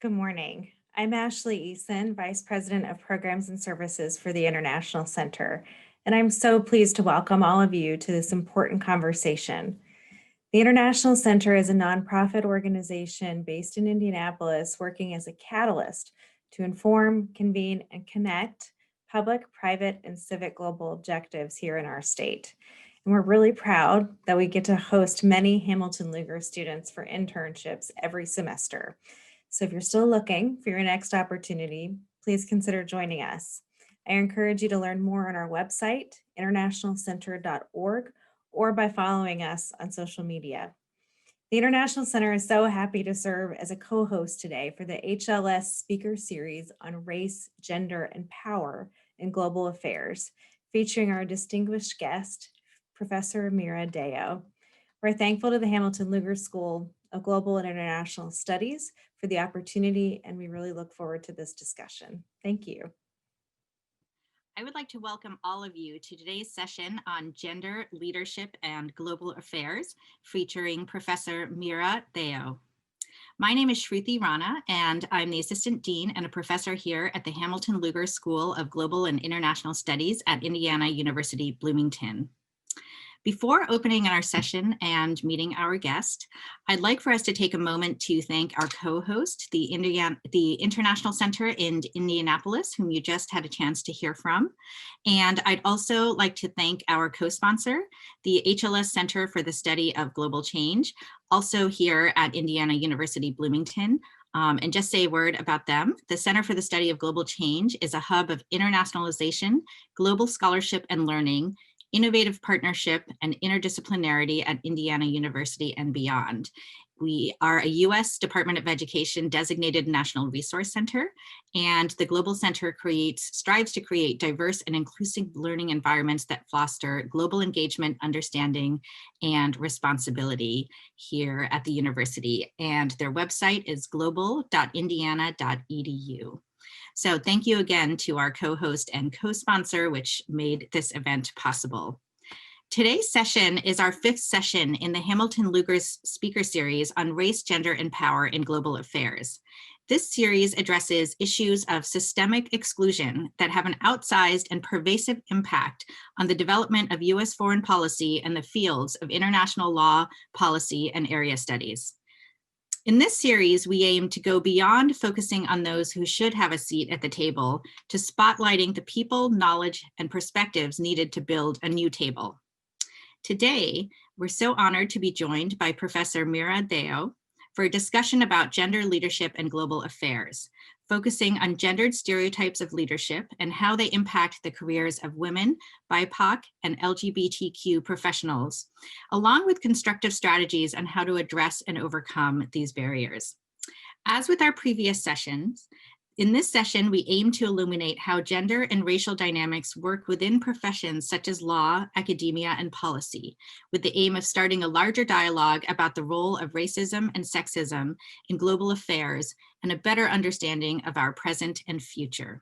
Good morning. I'm Ashley Eason, Vice President of Programs and Services for the International Center, and I'm so pleased to welcome all of you to this important conversation. The International Center is a nonprofit organization based in Indianapolis working as a catalyst to inform, convene, and connect public, private, and civic global objectives here in our state. And we're really proud that we get to host many Hamilton Lugar students for internships every semester. So if you're still looking for your next opportunity, please consider joining us. I encourage you to learn more on our website, internationalcenter.org, or by following us on social media. The International Center is so happy to serve as a co-host today for the HLS Speaker Series on Race, Gender, and Power in Global Affairs, featuring our distinguished guest, Professor Meera Deo. We're thankful to the Hamilton Lugar School of Global and International Studies for the opportunity, and we really look forward to this discussion. Thank you. I would like to welcome all of you to today's session on Gender, Leadership, and Global Affairs, featuring Professor Meera Deo. My name is Shruti Rana, and I'm the Assistant Dean and a professor here at the Hamilton Lugar School of Global and International Studies at Indiana University, Bloomington. Before opening our session and meeting our guest, I'd like for us to take a moment to thank our co-host, the International Center in Indianapolis, whom you just had a chance to hear from. And I'd also like to thank our co-sponsor, the HLS Center for the Study of Global Change, also here at Indiana University, Bloomington. And just say a word about them. The Center for the Study of Global Change is a hub of internationalization, global scholarship and learning, innovative partnership, and interdisciplinarity at Indiana University and beyond. We are a U.S. Department of Education designated National Resource Center, and the Global Center strives to create diverse and inclusive learning environments that foster global engagement, understanding, and responsibility here at the university. And their website is global.indiana.edu. So thank you again to our co-host and co-sponsor, which made this event possible. Today's session is our 5th session in the Hamilton Lugar's Speaker Series on Race, Gender, and Power in Global Affairs. This series addresses issues of systemic exclusion that have an outsized and pervasive impact on the development of U.S. foreign policy and the fields of international law, policy, and area studies. In this series, we aim to go beyond focusing on those who should have a seat at the table to spotlighting the people, knowledge, and perspectives needed to build a new table. Today, we're so honored to be joined by Professor Meera Deo for a discussion about gender leadership and global affairs, focusing on gendered stereotypes of leadership and how they impact the careers of women, BIPOC, and LGBTQ professionals, along with constructive strategies on how to address and overcome these barriers. As with our previous sessions, in this session, we aim to illuminate how gender and racial dynamics work within professions such as law, academia, and policy, with the aim of starting a larger dialogue about the role of racism and sexism in global affairs and a better understanding of our present and future.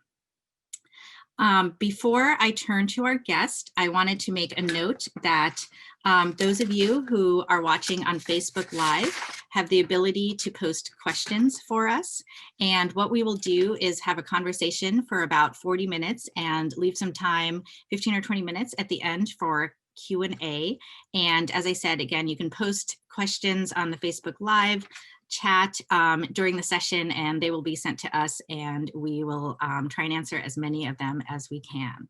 Before I turn to our guest, I wanted to make a note that those of you who are watching on Facebook Live have the ability to post questions for us. And what we will do is have a conversation for about 40 minutes and leave some time, 15 or 20 minutes at the end for Q&A. And as I said, again, you can post questions on the Facebook Live chat during the session, and they will be sent to us, and we will try and answer as many of them as we can.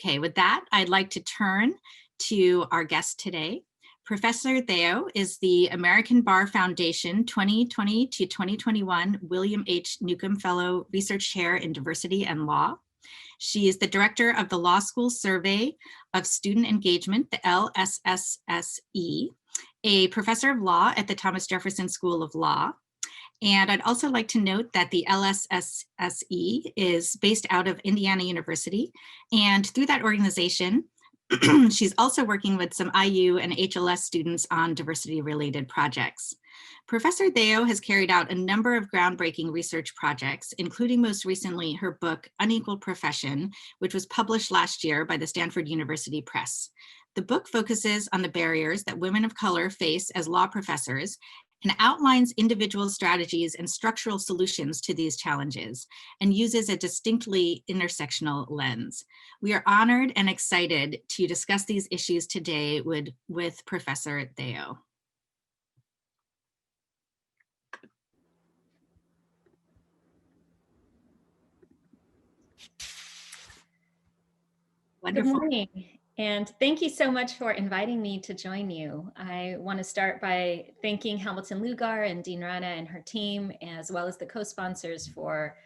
Okay, with that, I'd like to turn to our guest today. Professor Deo is the American Bar Foundation 2020 to 2021 William H. Neukom Fellows Research Chair in Diversity and Law. She is the director of the Law School Survey of Student Engagement, the LSSSE, a professor of law at the Thomas Jefferson School of Law. And I'd also like to note that the LSSSE is based out of Indiana University. And through that organization, she's also working with some IU and HLS students on diversity-related projects. Professor Deo has carried out a number of groundbreaking research projects, including most recently her book, Unequal Profession, which was published last year by the Stanford University Press. The book focuses on the barriers that women of color face as law professors and outlines individual strategies and structural solutions to these challenges and uses a distinctly intersectional lens. We are honored and excited to discuss these issues today with Professor Deo. Wonderful. Good morning, and thank you so much for inviting me to join you. I want to start by thanking Hamilton Lugar and Dean Rana and her team, as well as the co-sponsors for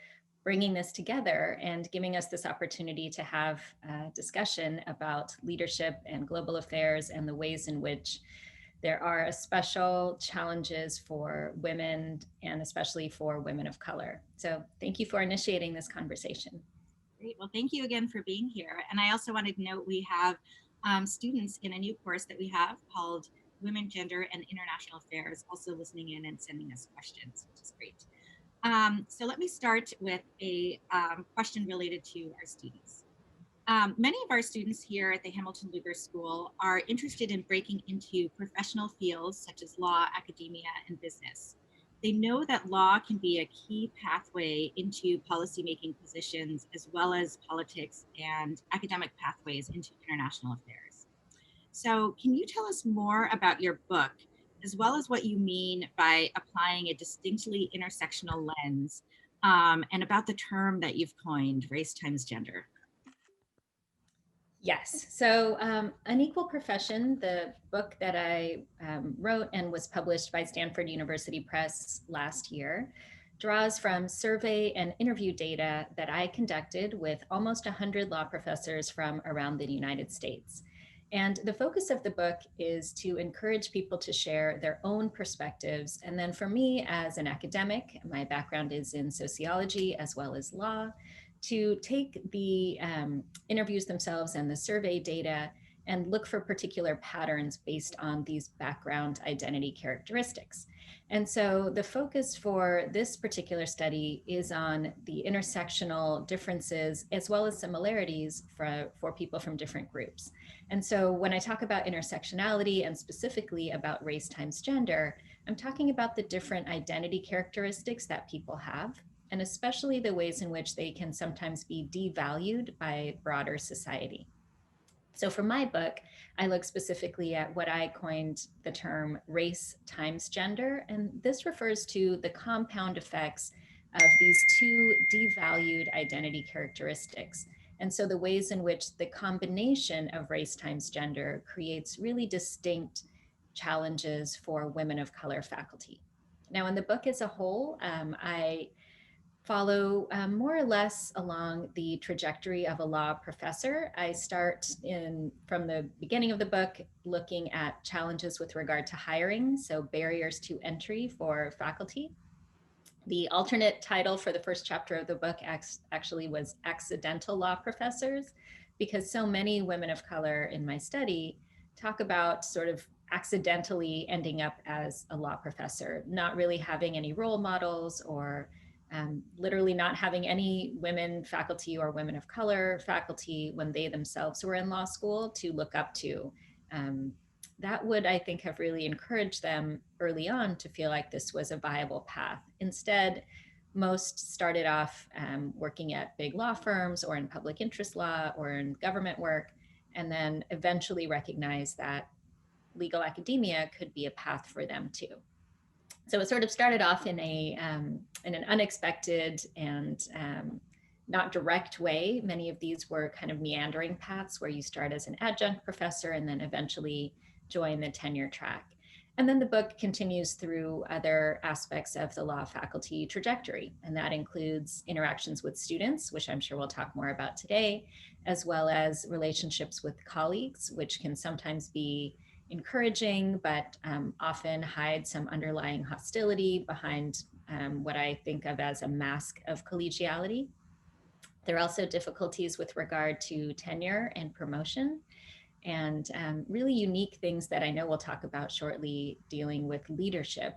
bringing this together and giving us this opportunity to have a discussion about leadership and global affairs and the ways in which there are special challenges for women and especially for women of color. So thank you for initiating this conversation. Great. Well, thank you again for being here. And I also wanted to note we have students in a new course that we have called Women, Gender, and International Affairs also listening in and sending us questions, which is great. So let me start with a question related to our students. Many of our students here at the Hamilton Lugar School are interested in breaking into professional fields such as law, academia, and business. They know that law can be a key pathway into policymaking positions, as well as politics and academic pathways into international affairs. So can you tell us more about your book, as well as what you mean by applying a distinctly intersectional lens, and about the term that you've coined, race times gender? Yes. So Unequal Profession, the book that I wrote and was published by Stanford University Press last year, draws from survey and interview data that I conducted with almost 100 law professors from around the United States. And the focus of the book is to encourage people to share their own perspectives. And then for me as an academic, my background is in sociology as well as law, to take the interviews themselves and the survey data and look for particular patterns based on these background identity characteristics. And so the focus for this particular study is on the intersectional differences as well as similarities for people from different groups. And so when I talk about intersectionality and specifically about race times gender, I'm talking about the different identity characteristics that people have, and especially the ways in which they can sometimes be devalued by broader society. So for my book, I look specifically at what I coined the term race times gender, and this refers to the compound effects of these two devalued identity characteristics. And so the ways in which the combination of race times gender creates really distinct challenges for women of color faculty. Now in the book as a whole, I follow more or less along the trajectory of a law professor. I start from the beginning of the book looking at challenges with regard to hiring, so barriers to entry for faculty. The alternate title for the first chapter of the book actually was Accidental Law Professors, because so many women of color in my study talk about sort of accidentally ending up as a law professor, not really having any role models or literally not having any women faculty or women of color faculty when they themselves were in law school to look up to. That would, I think, have really encouraged them early on to feel like this was a viable path. Instead, most started off working at big law firms or in public interest law or in government work, and then eventually recognized that legal academia could be a path for them too. So it sort of started off in an unexpected and not direct way. Many of these were kind of meandering paths where you start as an adjunct professor and then eventually join the tenure track. And then the book continues through other aspects of the law faculty trajectory, and that includes interactions with students, which I'm sure we'll talk more about today, as well as relationships with colleagues, which can sometimes be encouraging, but often hide some underlying hostility behind what I think of as a mask of collegiality. There are also difficulties with regard to tenure and promotion, and really unique things that I know we'll talk about shortly dealing with leadership,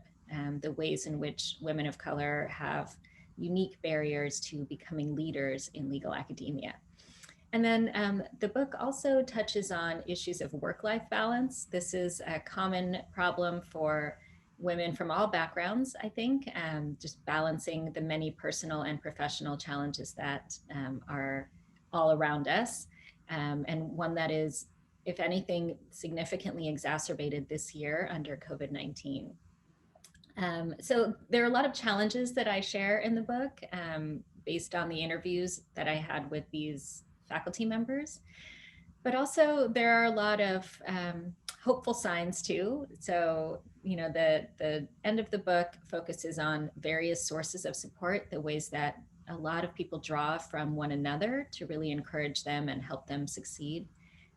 the ways in which women of color have unique barriers to becoming leaders in legal academia. And then the book also touches on issues of work-life balance. This is a common problem for women from all backgrounds, I think, just balancing the many personal and professional challenges that are all around us, and one that is, if anything, significantly exacerbated this year under COVID-19. So there are a lot of challenges that I share in the book based on the interviews that I had with these faculty members. But also there are a lot of hopeful signs too. So, the end of the book focuses on various sources of support, the ways that a lot of people draw from one another to really encourage them and help them succeed.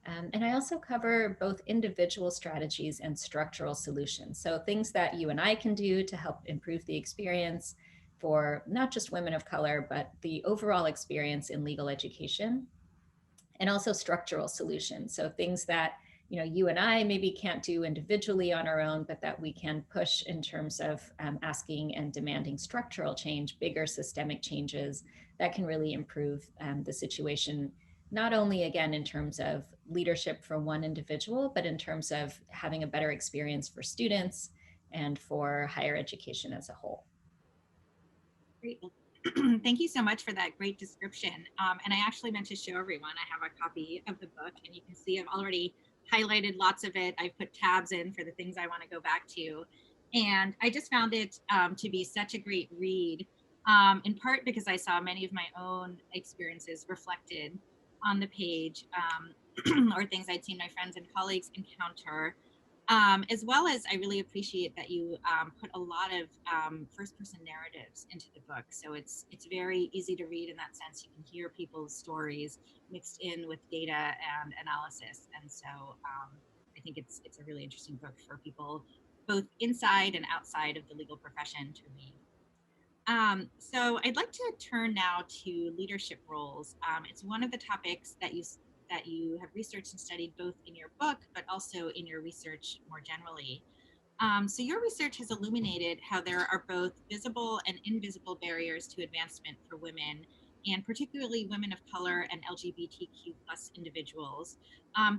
And I also cover both individual strategies and structural solutions. So things that you and I can do to help improve the experience for not just women of color, but the overall experience in legal education. And also structural solutions. So things that you and I maybe can't do individually on our own, but that we can push in terms of asking and demanding structural change, bigger systemic changes that can really improve the situation, not only again in terms of leadership for one individual, but in terms of having a better experience for students and for higher education as a whole. Great. Thank you so much for that great description. And I actually meant to show everyone, I have a copy of the book, and you can see I've already highlighted lots of it. I've put tabs in for the things I want to go back to. And I just found it to be such a great read, in part because I saw many of my own experiences reflected on the page, or things I'd seen my friends and colleagues encounter. As well as I really appreciate that you put a lot of first-person narratives into the book. So it's very easy to read in that sense. You can hear people's stories mixed in with data and analysis. And so I think it's a really interesting book for people both inside and outside of the legal profession to read. So I'd like to turn now to leadership roles. It's one of the topics that you have researched and studied both in your book, but also in your research more generally. So your research has illuminated how there are both visible and invisible barriers to advancement for women, and particularly women of color and LGBTQ plus individuals,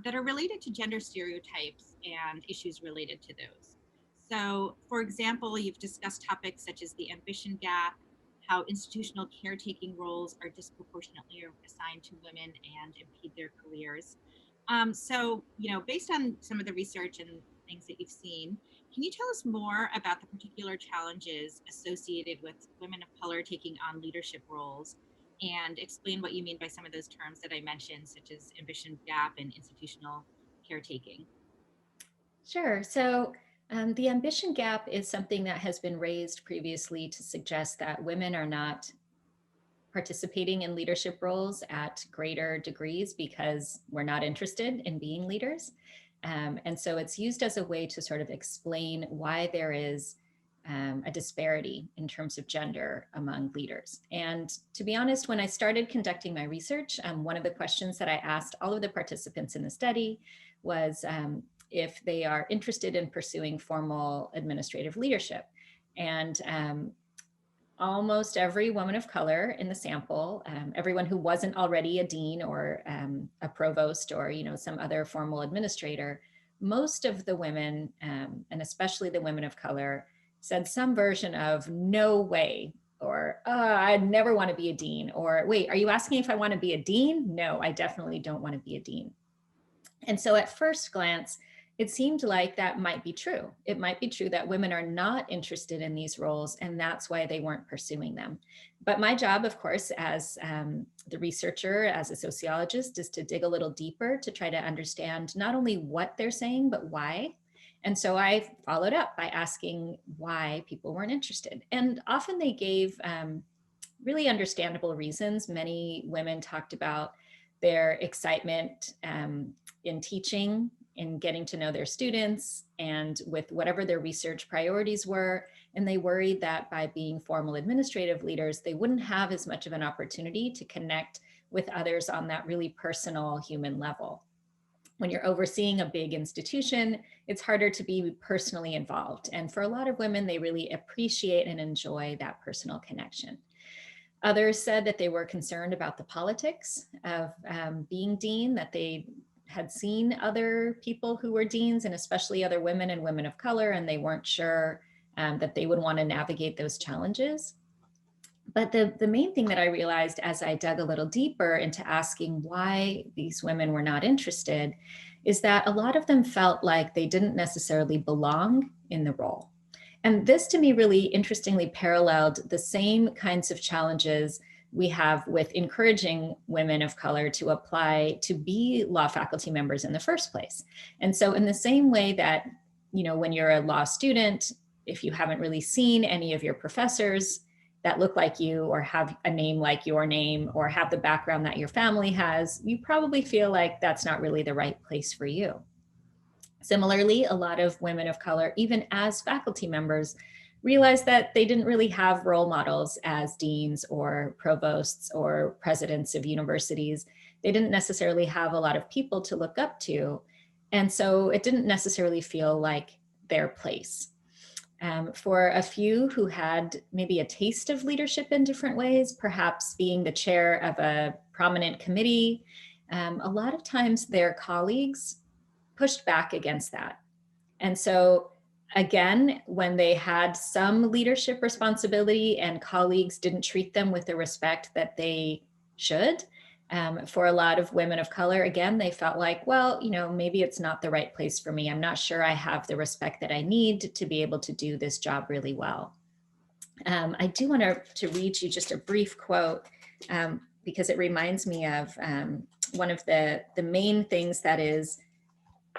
that are related to gender stereotypes and issues related to those. So, for example, you've discussed topics such as the ambition gap, how institutional caretaking roles are disproportionately assigned to women and impede their careers. So, based on some of the research and things that you've seen, can you tell us more about the particular challenges associated with women of color taking on leadership roles, and explain what you mean by some of those terms that I mentioned, such as ambition gap and institutional caretaking? Sure. So the ambition gap is something that has been raised previously to suggest that women are not participating in leadership roles at greater degrees because we're not interested in being leaders. And so it's used as a way to sort of explain why there is a disparity in terms of gender among leaders. And to be honest, when I started conducting my research, one of the questions that I asked all of the participants in the study was if they are interested in pursuing formal administrative leadership. And almost every woman of color in the sample, everyone who wasn't already a dean or a provost or some other formal administrator, most of the women, and especially the women of color, said some version of no way, or I'd never want to be a dean, or wait, are you asking if I want to be a dean? No, I definitely don't want to be a dean. And so at first glance, it seemed like that might be true. It might be true that women are not interested in these roles, and that's why they weren't pursuing them. But my job, of course, as the researcher, as a sociologist, is to dig a little deeper to try to understand not only what they're saying, but why. And so I followed up by asking why people weren't interested. And often they gave really understandable reasons. Many women talked about their excitement in teaching, in getting to know their students, and with whatever their research priorities were. And they worried that by being formal administrative leaders, they wouldn't have as much of an opportunity to connect with others on that really personal human level. When you're overseeing a big institution, it's harder to be personally involved. And for a lot of women, they really appreciate and enjoy that personal connection. Others said that they were concerned about the politics of being dean, that they had seen other people who were deans, and especially other women and women of color, and they weren't sure that they would want to navigate those challenges. But the main thing that I realized as I dug a little deeper into asking why these women were not interested is that a lot of them felt like they didn't necessarily belong in the role. And this to me really interestingly paralleled the same kinds of challenges we have with encouraging women of color to apply to be law faculty members in the first place. And so in the same way that, you know, when you're a law student, if you haven't really seen any of your professors that look like you or have a name like your name or have the background that your family has, you probably feel like that's not really the right place for you. Similarly, a lot of women of color, even as faculty members, realized that they didn't really have role models as deans or provosts or presidents of universities. They didn't necessarily have a lot of people to look up to. And so it didn't necessarily feel like their place. For a few who had maybe a taste of leadership in different ways, perhaps being the chair of a prominent committee, a lot of times their colleagues pushed back against that. And so again, when they had some leadership responsibility and colleagues didn't treat them with the respect that they should, for a lot of women of color, again, they felt like, well, you know, maybe it's not the right place for me. I'm not sure I have the respect that I need to be able to do this job really well. I do want to read you just a brief quote because it reminds me of one of the main things that is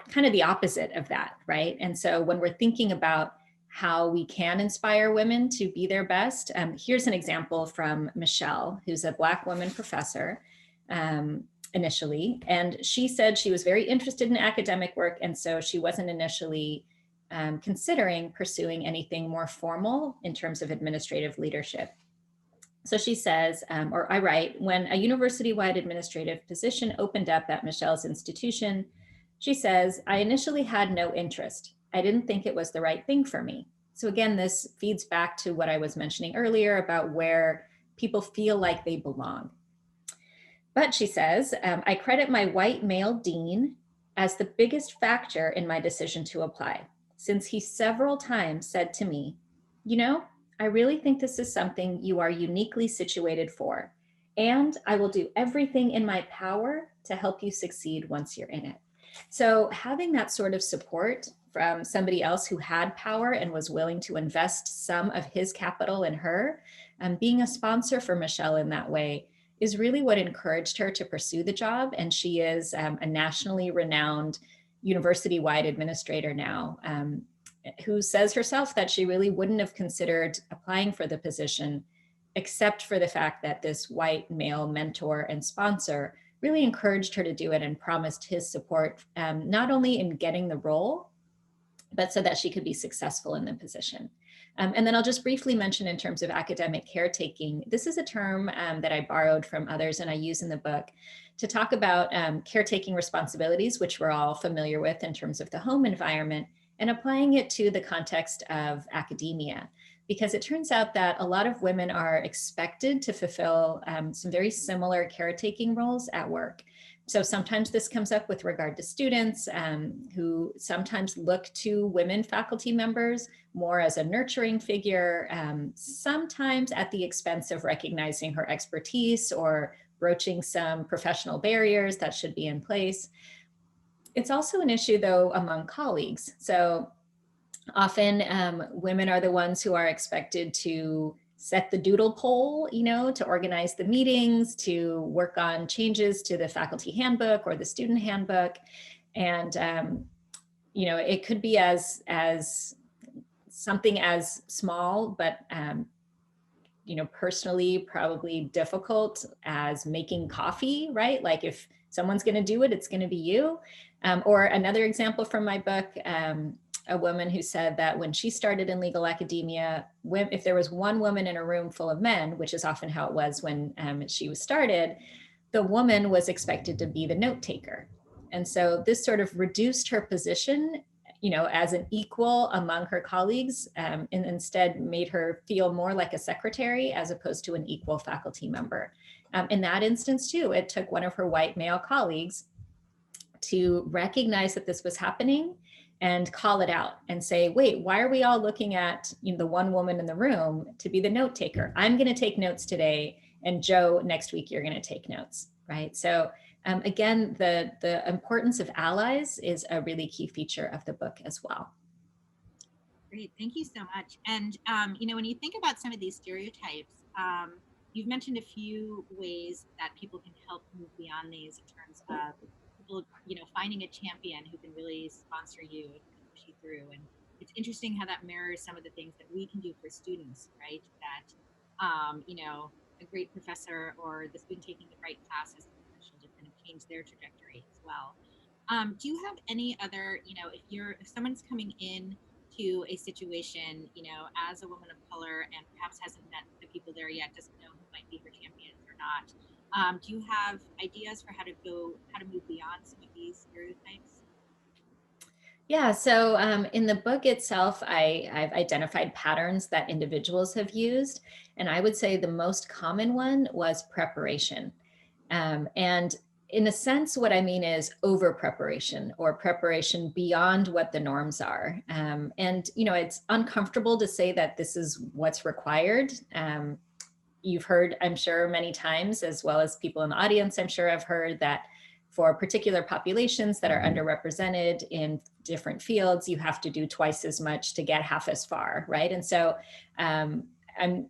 kind of the opposite of that, right? And so when we're thinking about how we can inspire women to be their best, here's an example from Michelle, who's a Black woman professor initially. And she said she was very interested in academic work. And so she wasn't initially considering pursuing anything more formal in terms of administrative leadership. So she says, or I write, when a university-wide administrative position opened up at Michelle's institution, she says, I initially had no interest. I didn't think it was the right thing for me. So again, this feeds back to what I was mentioning earlier about where people feel like they belong. But she says, I credit my white male dean as the biggest factor in my decision to apply, since he several times said to me, you know, I really think this is something you are uniquely situated for, and I will do everything in my power to help you succeed once you're in it. So having that sort of support from somebody else who had power and was willing to invest some of his capital in her, being a sponsor for Michelle in that way is really what encouraged her to pursue the job. And she is a nationally renowned university-wide administrator now, who says herself that she really wouldn't have considered applying for the position except for the fact that this white male mentor and sponsor really encouraged her to do it and promised his support, not only in getting the role, but so that she could be successful in the position. And then I'll just briefly mention in terms of academic caretaking, this is a term that I borrowed from others and I use in the book to talk about caretaking responsibilities, which we're all familiar with in terms of the home environment, and applying it to the context of academia. Because it turns out that a lot of women are expected to fulfill some very similar caretaking roles at work. So sometimes this comes up with regard to students who sometimes look to women faculty members more as a nurturing figure, sometimes at the expense of recognizing her expertise or broaching some professional barriers that should be in place. It's also an issue though among colleagues. So often women are the ones who are expected to set the doodle poll, you know, to organize the meetings, to work on changes to the faculty handbook or the student handbook. And, you know, it could be as something as small, but, you know, personally probably difficult as making coffee, right? Like if someone's going to do it, it's going to be you. Or another example from my book, a woman who said that when she started in legal academia, if there was one woman in a room full of men, which is often how it was when she was started, the woman was expected to be the note taker. And so this sort of reduced her position, you know, as an equal among her colleagues, and instead made her feel more like a secretary as opposed to an equal faculty member. In that instance too, it took one of her white male colleagues to recognize that this was happening and call it out and say, wait, why are we all looking at the one woman in the room to be the note taker? I'm going to take notes today, and Joe, next week you're going to take notes, right? So again, the importance of allies is a really key feature of the book as well. Great, thank you so much. And when you think about some of these stereotypes, you've mentioned a few ways that people can help move beyond these in terms of people, finding a champion who can really sponsor you and push you through. And it's interesting how that mirrors some of the things that we can do for students, right? That, a great professor or the student taking the right class has the potential to kind of change their trajectory as well. Do you have any other, if someone's coming in to a situation, as a woman of color and perhaps hasn't met the people there yet, doesn't know who might be her champions or not. Do you have ideas for how to move beyond some of these stereotypes? Yeah, so in the book itself, I've identified patterns that individuals have used. And I would say the most common one was preparation. And in a sense, what I mean is over preparation or preparation beyond what the norms are. And, it's uncomfortable to say that this is what's required. You've heard, I'm sure, many times, as well as people in the audience, I'm sure have heard that for particular populations that are underrepresented in different fields, you have to do twice as much to get half as far, right? And so I'm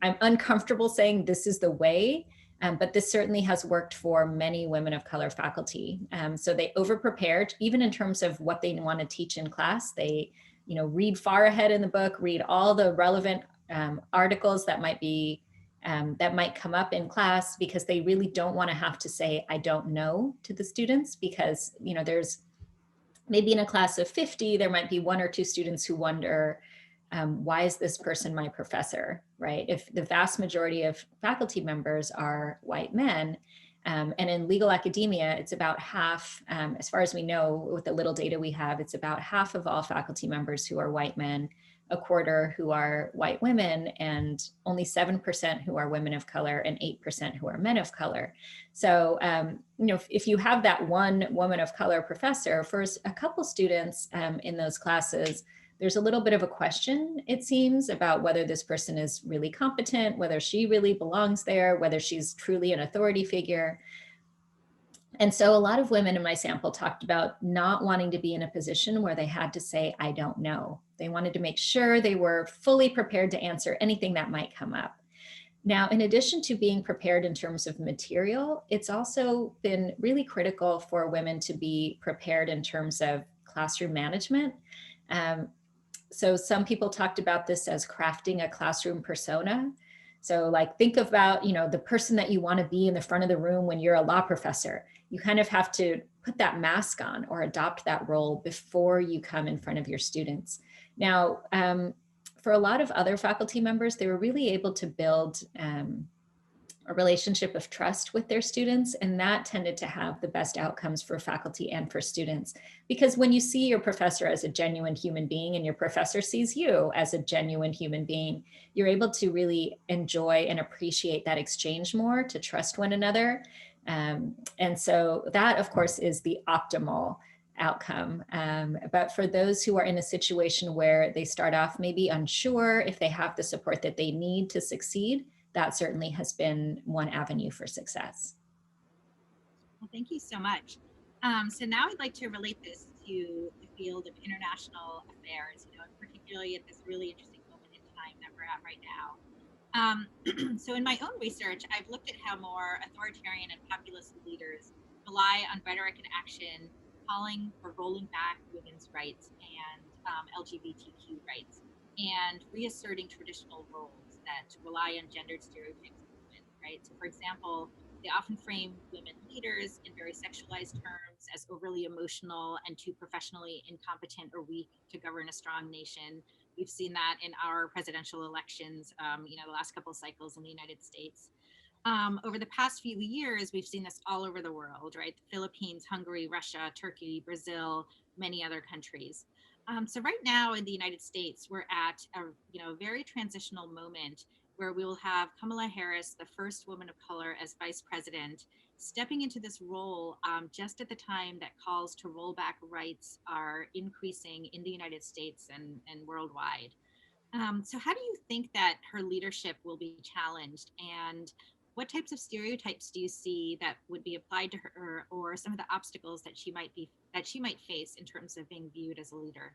uncomfortable saying this is the way, but this certainly has worked for many women of color faculty. So they over-prepared, even in terms of what they want to teach in class. They, read far ahead in the book, read all the relevant articles that might come up in class, because they really don't want to have to say, I don't know, to the students, because, there's maybe in a class of 50, there might be one or two students who wonder, why is this person my professor, right? If the vast majority of faculty members are white men, and in legal academia, it's about half, as far as we know, with the little data we have, it's about half of all faculty members who are white men, a quarter who are white women, and only 7% who are women of color, and 8% who are men of color. So, if you have that one woman of color professor, for a couple students in those classes, there's a little bit of a question, it seems, about whether this person is really competent, whether she really belongs there, whether she's truly an authority figure. And so a lot of women in my sample talked about not wanting to be in a position where they had to say, I don't know. They wanted to make sure they were fully prepared to answer anything that might come up. Now, in addition to being prepared in terms of material, it's also been really critical for women to be prepared in terms of classroom management. So some people talked about this as crafting a classroom persona. So like, think about, the person that you want to be in the front of the room when you're a law professor. You kind of have to put that mask on or adopt that role before you come in front of your students. Now, for a lot of other faculty members, they were really able to build a relationship of trust with their students, and that tended to have the best outcomes for faculty and for students. Because when you see your professor as a genuine human being and your professor sees you as a genuine human being, you're able to really enjoy and appreciate that exchange more, to trust one another. And so that, of course, is the optimal outcome. But for those who are in a situation where they start off maybe unsure if they have the support that they need to succeed, that certainly has been one avenue for success. Well, thank you so much. So now I'd like to relate this to the field of international affairs, and particularly at this really interesting moment in time that we're at right now. So in my own research, I've looked at how more authoritarian and populist leaders rely on rhetoric and action, calling for rolling back women's rights and LGBTQ rights, and reasserting traditional roles that rely on gendered stereotypes of women, right? So for example, they often frame women leaders in very sexualized terms as overly emotional and too professionally incompetent or weak to govern a strong nation. We've seen that in our presidential elections, the last couple of cycles in the United States. Over the past few years, we've seen this all over the world, right? The Philippines, Hungary, Russia, Turkey, Brazil, many other countries. So right now in the United States, we're at a very transitional moment where we will have Kamala Harris, the first woman of color, as vice president, stepping into this role just at the time that calls to roll back rights are increasing in the United States and worldwide. So how do you think that her leadership will be challenged, and what types of stereotypes do you see that would be applied to her, or some of the obstacles that she might face in terms of being viewed as a leader?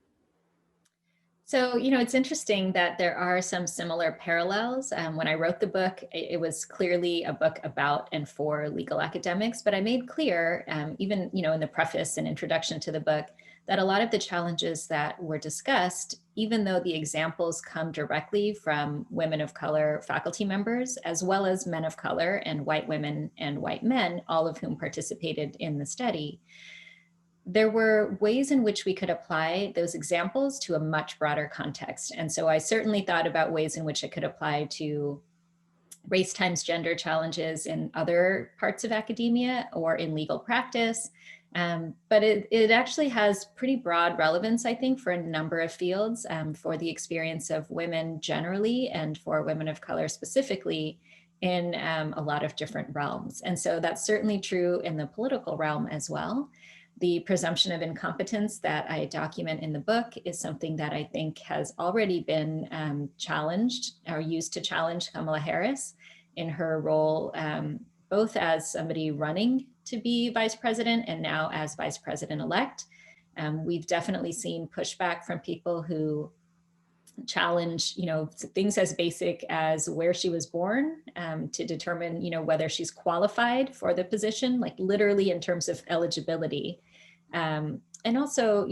So, it's interesting that there are some similar parallels. When I wrote the book, it was clearly a book about and for legal academics, but I made clear, even, in the preface and introduction to the book, that a lot of the challenges that were discussed, even though the examples come directly from women of color faculty members, as well as men of color and white women and white men, all of whom participated in the study, there were ways in which we could apply those examples to a much broader context. And so I certainly thought about ways in which it could apply to race times gender challenges in other parts of academia or in legal practice. But it actually has pretty broad relevance, I think, for a number of fields, for the experience of women generally and for women of color specifically in a lot of different realms. And so that's certainly true in the political realm as well. The presumption of incompetence that I document in the book is something that I think has already been challenged or used to challenge Kamala Harris in her role, both as somebody running to be vice president and now as vice president-elect. We've definitely seen pushback from people who challenge, things as basic as where she was born, to determine, whether she's qualified for the position, like literally in terms of eligibility. And also,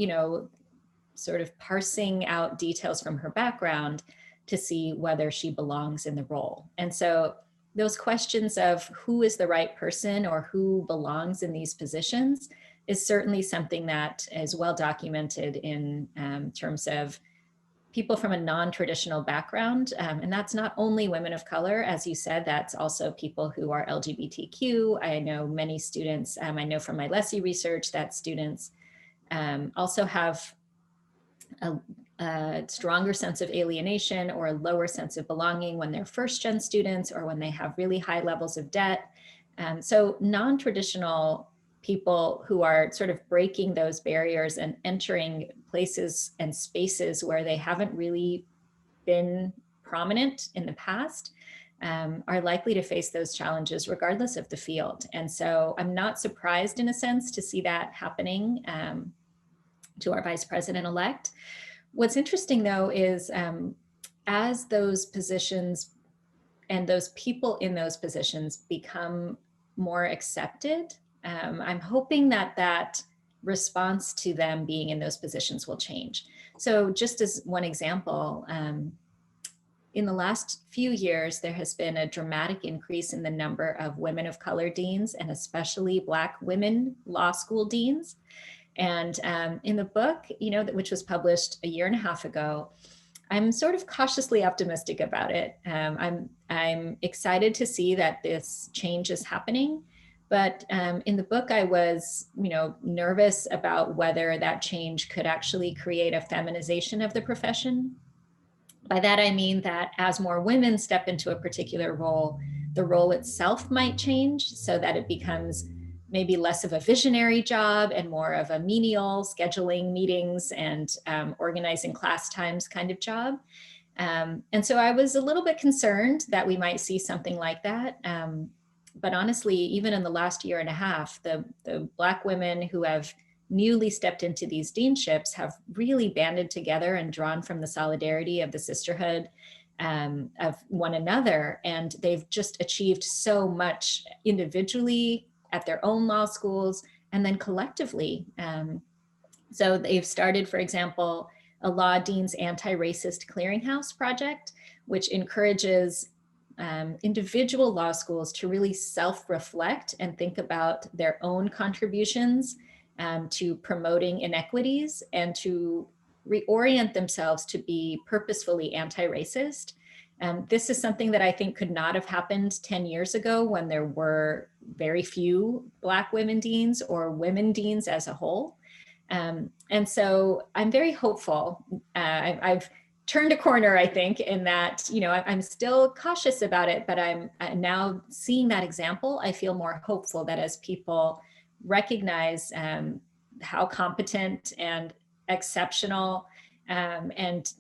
sort of parsing out details from her background to see whether she belongs in the role. And so those questions of who is the right person or who belongs in these positions is certainly something that is well documented in terms of people from a non-traditional background. And that's not only women of color, as you said, that's also people who are LGBTQ. I know many students, I know from my LSSSE research that students also have a stronger sense of alienation or a lower sense of belonging when they're first-gen students or when they have really high levels of debt. So non-traditional people who are sort of breaking those barriers and entering places and spaces where they haven't really been prominent in the past are likely to face those challenges regardless of the field. And so I'm not surprised in a sense to see that happening to our vice president-elect. What's interesting though is as those positions and those people in those positions become more accepted, I'm hoping that response to them being in those positions will change. So just as one example, in the last few years, there has been a dramatic increase in the number of women of color deans and especially Black women law school deans. And in the book, which was published a year and a half ago, I'm sort of cautiously optimistic about it. I'm excited to see that this change is happening. But in the book, I was, nervous about whether that change could actually create a feminization of the profession. By that, I mean that as more women step into a particular role, the role itself might change so that it becomes maybe less of a visionary job and more of a menial scheduling meetings and organizing class times kind of job. And so I was a little bit concerned that we might see something like that. But honestly, even in the last year and a half, the Black women who have newly stepped into these deanships have really banded together and drawn from the solidarity of the sisterhood of one another. And they've just achieved so much individually at their own law schools and then collectively. So they've started, for example, a Law Dean's Anti-Racist Clearinghouse project, which encourages individual law schools to really self-reflect and think about their own contributions to promoting inequities and to reorient themselves to be purposefully anti-racist. This is something that I think could not have happened 10 years ago when there were very few Black women deans or women deans as a whole. And so I'm very hopeful. I've turned a corner, I think, in that, I'm still cautious about it, but I'm now seeing that example. I feel more hopeful that as people recognize how competent and exceptional and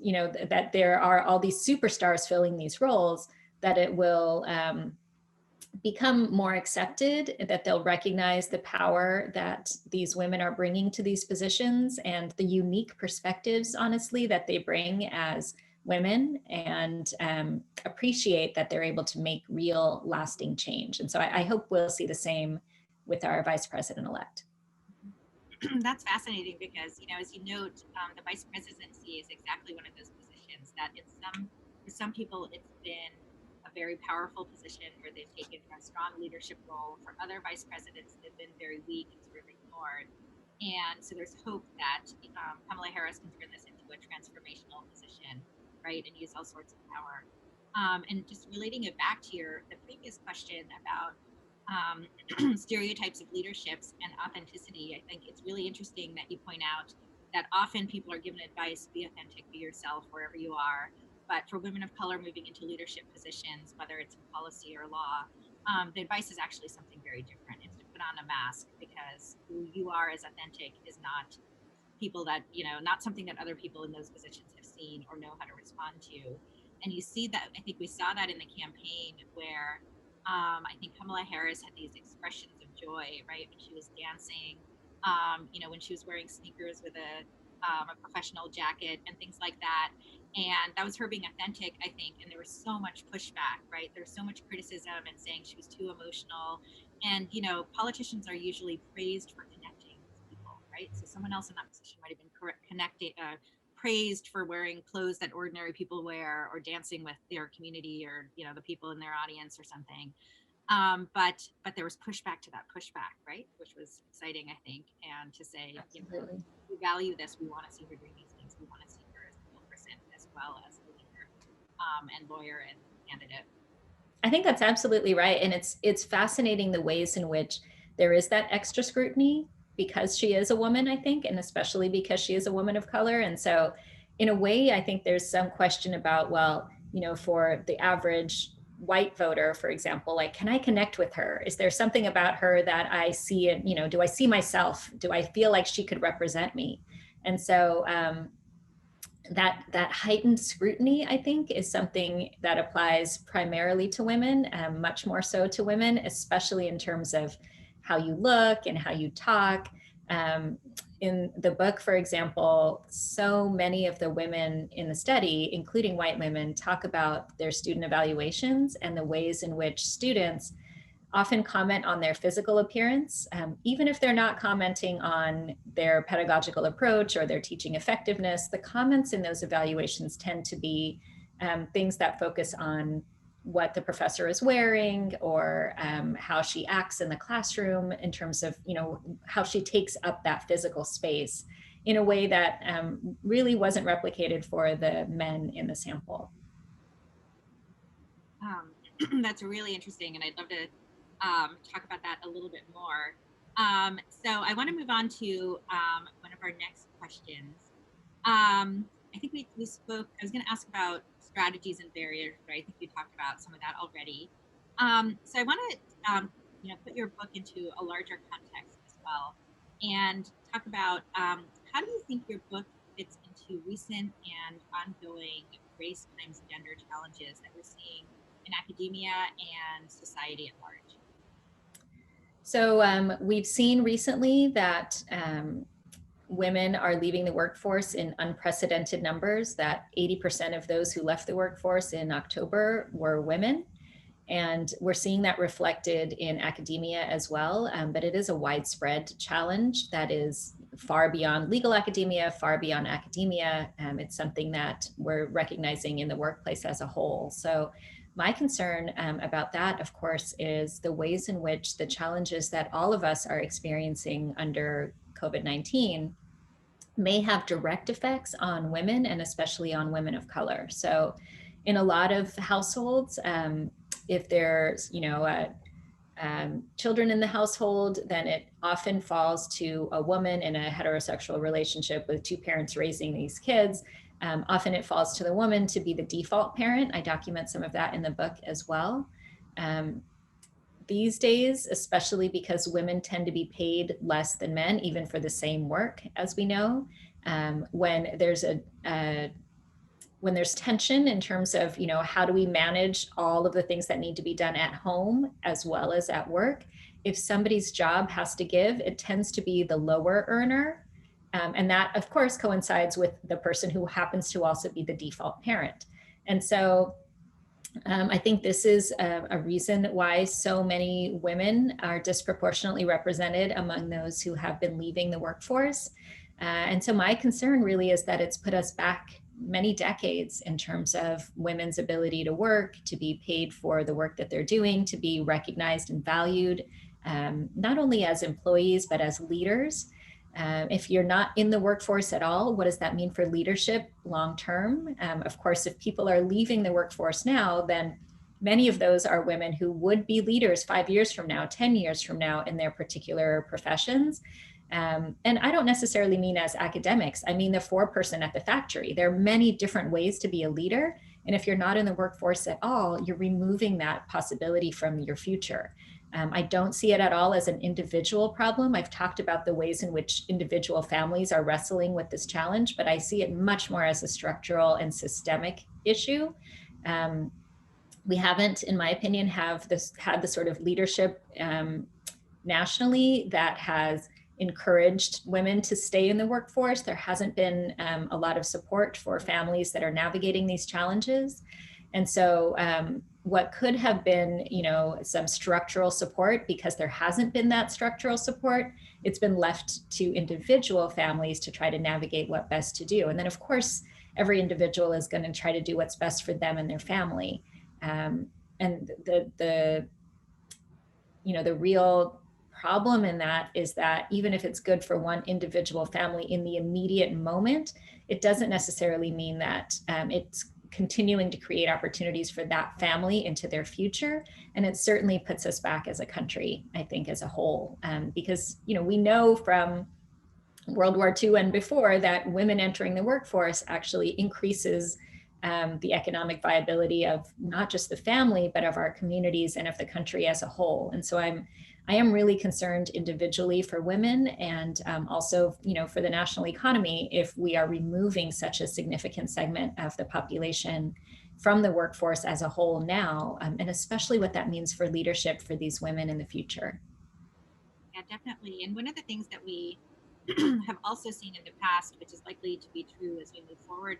that there are all these superstars filling these roles, that it will become more accepted, that they'll recognize the power that these women are bringing to these positions and the unique perspectives, honestly, that they bring as women, and appreciate that they're able to make real lasting change. And so I hope we'll see the same with our vice president-elect. That's fascinating because, as you note, the vice presidency is exactly one of those positions that for some people, it's been a very powerful position where they've taken a strong leadership role. For other vice presidents, they've been very weak and sort of ignored. And so there's hope that Kamala Harris can turn this into a transformational position, right, and use all sorts of power. And just relating it back to the previous question about stereotypes of leaderships and authenticity, I think it's really interesting that you point out that often people are given advice, be authentic, be yourself wherever you are. But for women of color moving into leadership positions, whether it's in policy or law, the advice is actually something very different. It's to put on a mask, because who you are as authentic is not people that, not something that other people in those positions have seen or know how to respond to. And you see that, I think we saw that in the campaign where I think Kamala Harris had these expressions of joy, right? When she was dancing, when she was wearing sneakers with a professional jacket and things like that. And that was her being authentic, I think. And there was so much pushback, right? There was so much criticism and saying she was too emotional. And, politicians are usually praised for connecting with people, right? So someone else in that position might have been praised for wearing clothes that ordinary people wear, or dancing with their community, or the people in their audience or something. But there was pushback to that pushback, right? Which was exciting, I think. And to say, we value this, we want to see her doing these things, we want to see her as a real person as well as a leader and lawyer and candidate. I think that's absolutely right. And it's fascinating the ways in which there is that extra scrutiny because she is a woman, I think, and especially because she is a woman of color. And so in a way, I think there's some question about, well, for the average white voter, for example, like, can I connect with her? Is there something about her that I see, and, do I see myself? Do I feel like she could represent me? And so that heightened scrutiny, I think, is something that applies primarily to women, much more so to women, especially in terms of how you look and how you talk. In the book, for example, so many of the women in the study, including white women, talk about their student evaluations and the ways in which students often comment on their physical appearance, even if they're not commenting on their pedagogical approach or their teaching effectiveness. The comments in those evaluations tend to be things that focus on what the professor is wearing, or how she acts in the classroom in terms of, how she takes up that physical space in a way that really wasn't replicated for the men in the sample. That's really interesting, and I'd love to talk about that a little bit more. So I want to move on to one of our next questions. I think we spoke, I was going to ask about strategies and barriers, but I think you talked about some of that already. So I want to put your book into a larger context as well, and talk about how do you think your book fits into recent and ongoing race times gender challenges that we're seeing in academia and society at large? So we've seen recently that women are leaving the workforce in unprecedented numbers, that 80% of those who left the workforce in October were women. And we're seeing that reflected in academia as well, but it is a widespread challenge that is far beyond legal academia, far beyond academia. It's something that we're recognizing in the workplace as a whole. So my concern about that, of course, is the ways in which the challenges that all of us are experiencing under COVID-19 may have direct effects on women, and especially on women of color. So in a lot of households, if there's children in the household, then it often falls to a woman in a heterosexual relationship with two parents raising these kids Often it falls to the woman to be the default parent. I document some of that in the book as well. These days, especially because women tend to be paid less than men, even for the same work, as we know, when there's tension in terms of, how do we manage all of the things that need to be done at home as well as at work? If somebody's job has to give, it tends to be the lower earner. And that, of course, coincides with the person who happens to also be the default parent. And so I think this is a reason why so many women are disproportionately represented among those who have been leaving the workforce. And so my concern really is that it's put us back many decades in terms of women's ability to work, to be paid for the work that they're doing, to be recognized and valued, not only as employees, but as leaders. If you're not in the workforce at all, what does that mean for leadership long term? Of course, if people are leaving the workforce now, then many of those are women who would be leaders 5 years from now, 10 years from now in their particular professions. And I don't necessarily mean as academics. I mean the foreperson at the factory. There are many different ways to be a leader. And if you're not in the workforce at all, you're removing that possibility from your future. I don't see it at all as an individual problem. I've talked about the ways in which individual families are wrestling with this challenge, but I see it much more as a structural and systemic issue. We haven't, in my opinion, had the sort of leadership nationally that has encouraged women to stay in the workforce. There hasn't been a lot of support for families that are navigating these challenges. And so what could have been, some structural support, because there hasn't been that structural support, it's been left to individual families to try to navigate what best to do. And then of course, every individual is going to try to do what's best for them and their family. And the real problem in that is that even if it's good for one individual family in the immediate moment, it doesn't necessarily mean that it's continuing to create opportunities for that family into their future. And it certainly puts us back as a country, I think, as a whole, because, we know from World War II and before that women entering the workforce actually increases the economic viability of not just the family, but of our communities and of the country as a whole. And so I am really concerned individually for women and also, for the national economy, if we are removing such a significant segment of the population from the workforce as a whole now, and especially what that means for leadership for these women in the future. Yeah, definitely. And one of the things that we have also seen in the past, which is likely to be true as we move forward,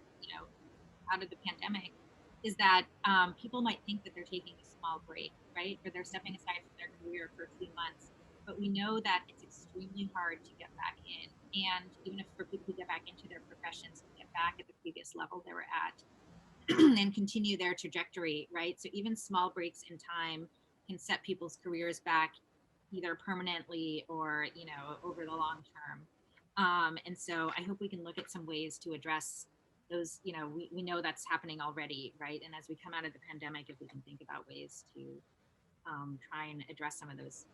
out of the pandemic, is that people might think that they're taking a small break, right? Or they're stepping aside from their career for a few months. But we know that it's extremely hard to get back in. And even if for people who get back into their professions, to get back at the previous level they were at and continue their trajectory, right? So even small breaks in time can set people's careers back either permanently or, over the long term. And so I hope we can look at some ways to address those, we know that's happening already, right? And as we come out of the pandemic, if we can think about ways to try and address some of those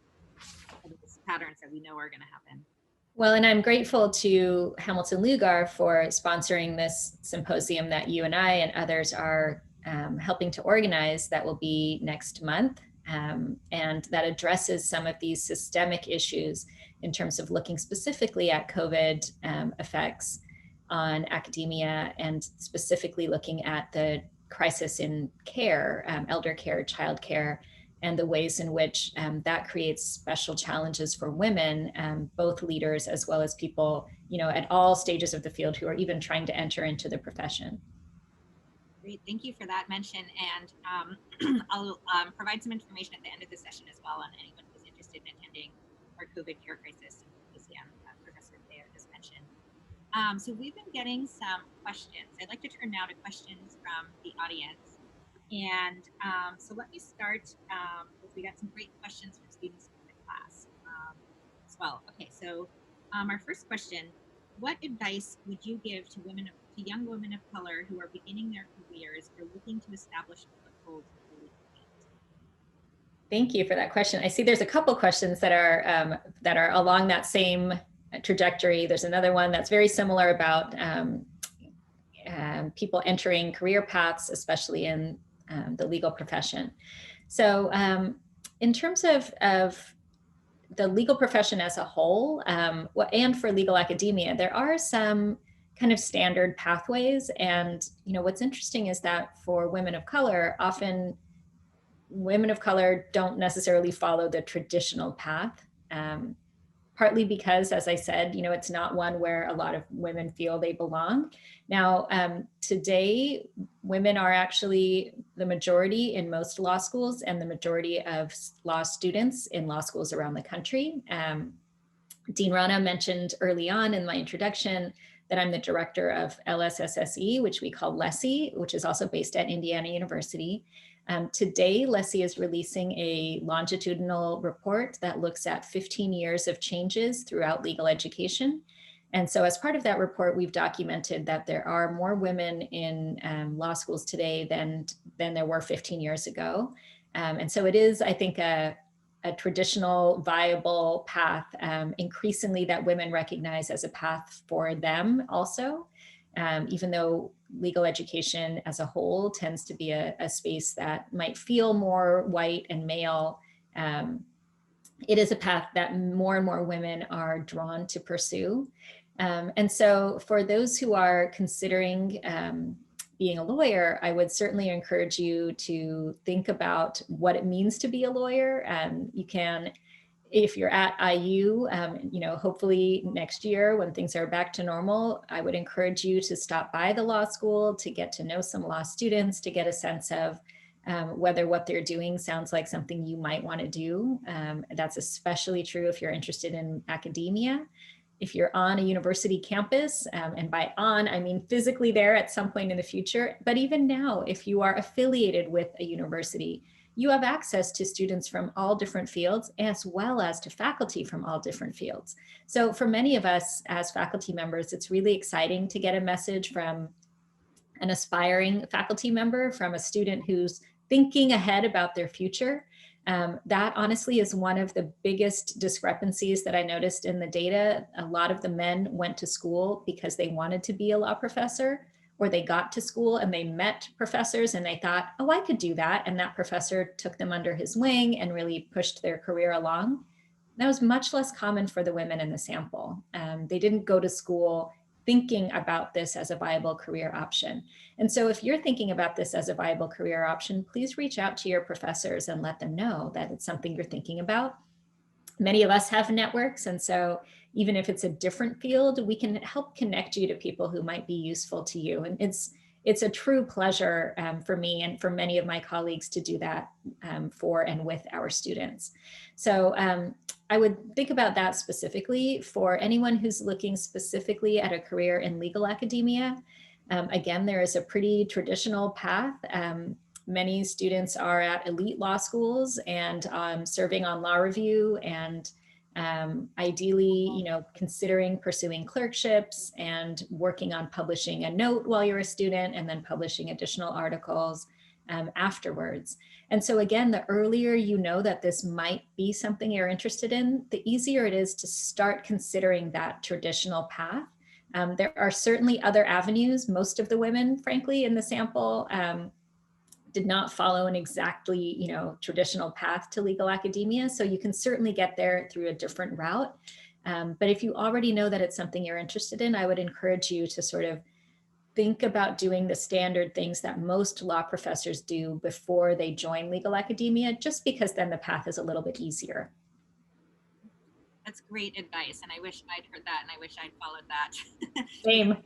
patterns that we know are going to happen. Well, and I'm grateful to Hamilton Lugar for sponsoring this symposium that you and I and others are helping to organize that will be next month. And that addresses some of these systemic issues in terms of looking specifically at COVID effects on academia and specifically looking at the crisis in care, elder care, child care, and the ways in which that creates special challenges for women, both leaders as well as people, at all stages of the field who are even trying to enter into the profession. Great, thank you for that mention. And I'll provide some information at the end of the session as well on anyone who's interested in attending our COVID care crisis symposium Professor Deo just mentioned. So we've been getting some questions. I'd like to turn now to questions from the audience. And so let me start with, we got some great questions from students in the class as well. Okay, so our first question, what advice would you give to young women of color who are beginning their careers or looking to establish a foothold in the legal field? Thank you for that question. I see there's a couple questions that are along that same trajectory. There's another one that's very similar about people entering career paths, especially in the legal profession. So in terms of the legal profession as a whole, and for legal academia, there are some kind of standard pathways. And what's interesting is that for women of color, often women of color don't necessarily follow the traditional path. Partly because, as I said, it's not one where a lot of women feel they belong. Now, today, women are actually the majority in most law schools and the majority of law students in law schools around the country. Dean Rana mentioned early on in my introduction that I'm the director of LSSSE, which we call LSSE, which is also based at Indiana University. Today, LSSE is releasing a longitudinal report that looks at 15 years of changes throughout legal education. And so as part of that report, we've documented that there are more women in law schools today than there were 15 years ago. And so it is, I think, a traditional viable path, increasingly that women recognize as a path for them also, even though legal education as a whole tends to be a space that might feel more white and male. It is a path that more and more women are drawn to pursue. And so for those who are considering being a lawyer, I would certainly encourage you to think about what it means to be a lawyer. You can, if you're at IU, hopefully next year when things are back to normal, I would encourage you to stop by the law school to get to know some law students, to get a sense of whether what they're doing sounds like something you might want to do. That's especially true if you're interested in academia. If you're on a university campus, and by on, I mean physically there at some point in the future, but even now, if you are affiliated with a university, you have access to students from all different fields, as well as to faculty from all different fields. So for many of us as faculty members, it's really exciting to get a message from an aspiring faculty member, from a student who's thinking ahead about their future. That honestly is one of the biggest discrepancies that I noticed in the data. A lot of the men went to school because they wanted to be a law professor, or they got to school and they met professors and they thought, oh, I could do that. And that professor took them under his wing and really pushed their career along. That was much less common for the women in the sample. They didn't go to school thinking about this as a viable career option. And so if you're thinking about this as a viable career option, please reach out to your professors and let them know that it's something you're thinking about. Many of us have networks, and so even if it's a different field, we can help connect you to people who might be useful to you. And it's a true pleasure for me and for many of my colleagues to do that for and with our students. So I would think about that specifically for anyone who's looking specifically at a career in legal academia. Again, there is a pretty traditional path. Many students are at elite law schools and serving on law review and ideally, considering pursuing clerkships and working on publishing a note while you're a student and then publishing additional articles afterwards. And so again, the earlier you know that this might be something you're interested in, the easier it is to start considering that traditional path. There are certainly other avenues. Most of the women, frankly, in the sample did not follow an exactly, traditional path to legal academia. So you can certainly get there through a different route. But if you already know that it's something you're interested in, I would encourage you to sort of think about doing the standard things that most law professors do before they join legal academia, just because then the path is a little bit easier. That's great advice. And I wish I'd heard that and I wish I'd followed that.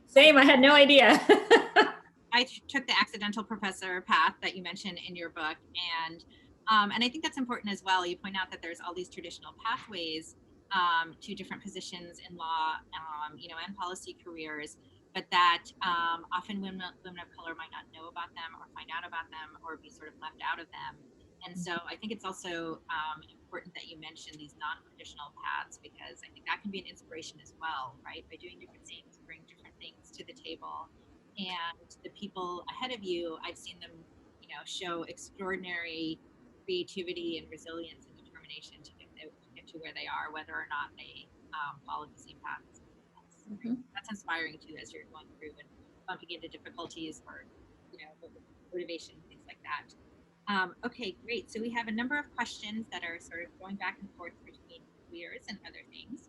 Same. I had no idea. I took the accidental professor path that you mentioned in your book. And I think that's important as well. You point out that there's all these traditional pathways to different positions in law, and policy careers, but that often women of color might not know about them or find out about them or be sort of left out of them. And so I think it's also important that you mention these non-traditional paths, because I think that can be an inspiration as well, right? By doing different things, bring different things to the table. And the people ahead of you, I've seen them, show extraordinary creativity and resilience and determination to get to where they are, whether or not they follow the same path as someone else. Right? That's inspiring too, as you're going through and bumping into difficulties or, motivation, things like that. Okay, great. So we have a number of questions that are sort of going back and forth between careers and other things.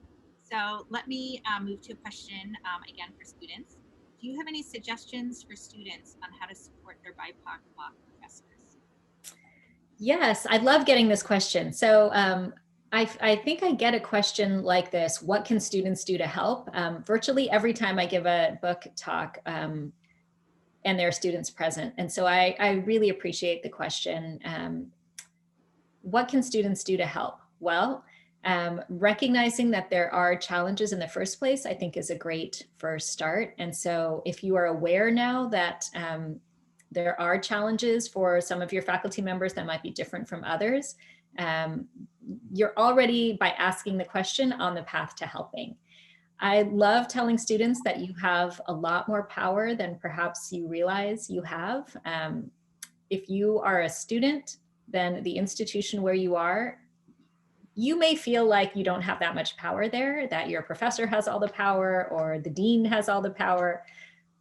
So let me move to a question again for students. Do you have any suggestions for students on how to support their BIPOC law professors? Yes, I love getting this question. So I think I get a question like this: what can students do to help? Virtually every time I give a book talk, and there are students present. And so I really appreciate the question. What can students do to help? Well, recognizing that there are challenges in the first place, I think is a great first start. And so if you are aware now that there are challenges for some of your faculty members that might be different from others, you're already, by asking the question, on the path to helping. I love telling students that you have a lot more power than perhaps you realize you have. If you are a student, then the institution where you are, you may feel like you don't have that much power there, that your professor has all the power or the dean has all the power,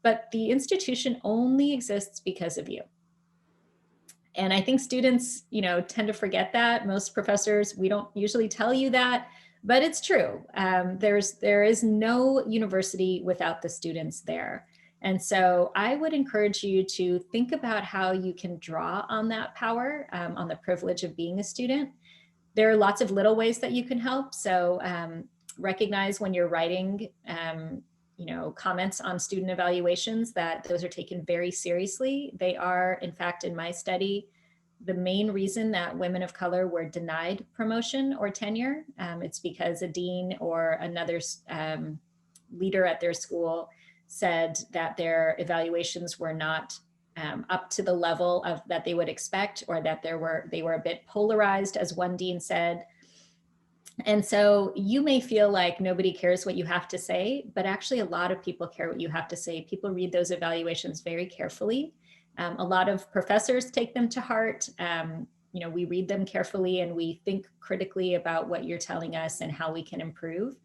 but the institution only exists because of you. And I think students, tend to forget that. Most professors, we don't usually tell you that, but it's true. There is no university without the students there. And so I would encourage you to think about how you can draw on that power, on the privilege of being a student. There are lots of little ways that you can help. So recognize when you're writing, comments on student evaluations that those are taken very seriously. They are, in fact, in my study, the main reason that women of color were denied promotion or tenure. It's because a dean or another leader at their school said that their evaluations were not up to the level of that they would expect, or that they were a bit polarized, as one dean said. And so you may feel like nobody cares what you have to say, but actually a lot of people care what you have to say. People read those evaluations very carefully. A lot of professors take them to heart. We read them carefully and we think critically about what you're telling us and how we can improve.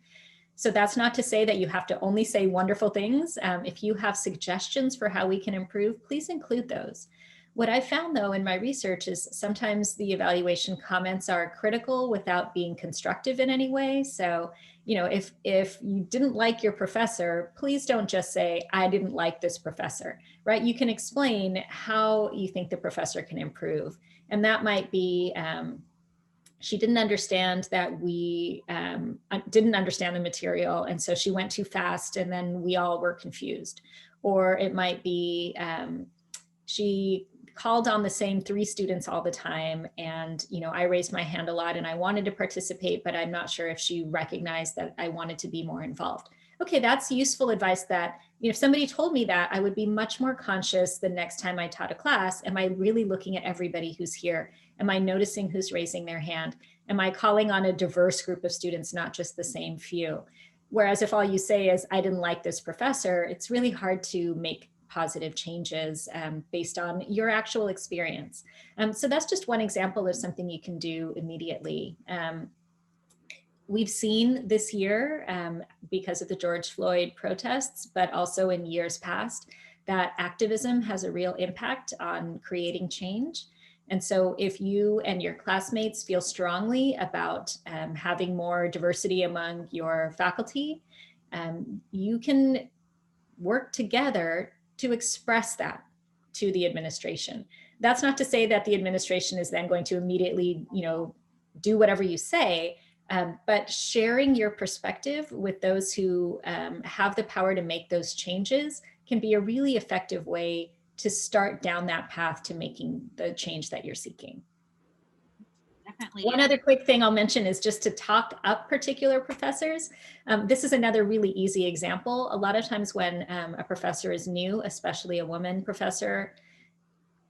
So that's not to say that you have to only say wonderful things. If you have suggestions for how we can improve, please include those. What I found, though, in my research is sometimes the evaluation comments are critical without being constructive in any way. So, if you didn't like your professor, please don't just say, I didn't like this professor, right? You can explain how you think the professor can improve. And that might be, she didn't understand that we didn't understand the material, and so she went too fast, and then we all were confused. Or it might be she called on the same 3 students all the time, and I raised my hand a lot and I wanted to participate, but I'm not sure if she recognized that I wanted to be more involved. Okay, that's useful advice that, if somebody told me that, I would be much more conscious the next time I taught a class. Am I really looking at everybody who's here? Am I noticing who's raising their hand? Am I calling on a diverse group of students, not just the same few? Whereas if all you say is, I didn't like this professor, it's really hard to make positive changes based on your actual experience. So that's just one example of something you can do immediately. We've seen this year, because of the George Floyd protests, but also in years past, that activism has a real impact on creating change. And so if you and your classmates feel strongly about having more diversity among your faculty, you can work together to express that to the administration. That's not to say that the administration is then going to immediately, do whatever you say, but sharing your perspective with those who have the power to make those changes can be a really effective way to start down that path to making the change that you're seeking. Definitely. One other quick thing I'll mention is just to talk up particular professors. This is another really easy example. A lot of times when a professor is new, especially a woman professor,